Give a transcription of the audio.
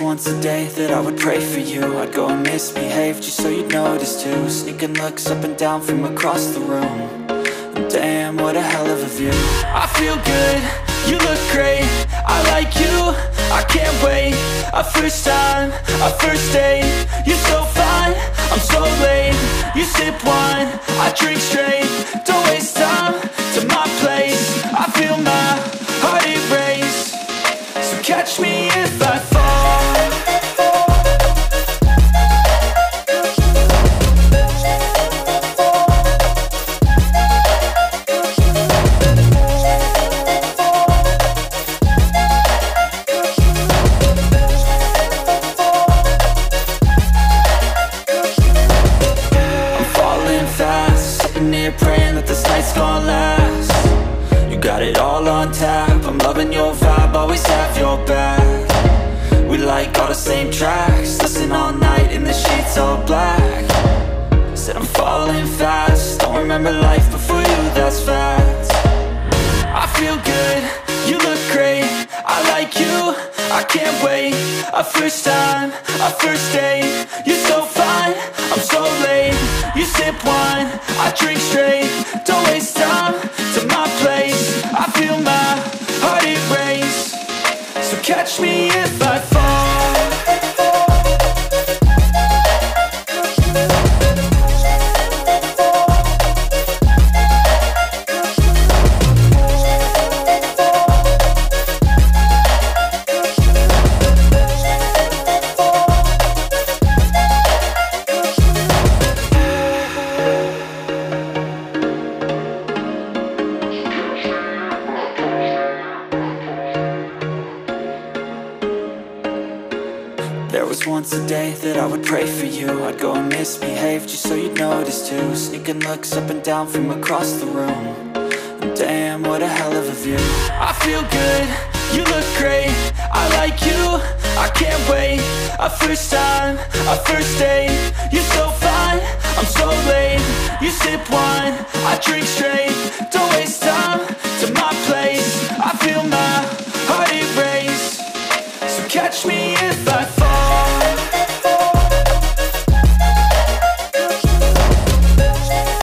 once a day that I would pray for you. I'd go and misbehave just so you'd notice too. Sneaking looks up and down from across the room. And damn, what a hell of a view. I feel good, you look great, I like you, I can't wait. A first time, a first date, you're so fine, I'm so late. You sip wine, I drink straight. Don't waste time to my place. I feel my heart erase. So catch me if I fall. Praying that this night's gonna last. You got it all on tap, I'm loving your vibe, always have your back. We like all the same tracks, listen all night in the sheets all black. Said I'm falling fast, don't remember life before you, that's fact. I feel good, you look great, I like you, I can't wait. A first time, a first date, you're so fine, I'm so late. You sip wine, I drink straight. Don't waste time to my place. I feel my heart erase. So catch me if I fall. There was once a day that I would pray for you. I'd go and misbehave just so you'd notice too. Sneaking looks up and down from across the room. And damn, what a hell of a view. I feel good, you look great, I like you, I can't wait. A first time, a first date, you're so fine, I'm so late. You sip wine, I drink straight. Don't waste time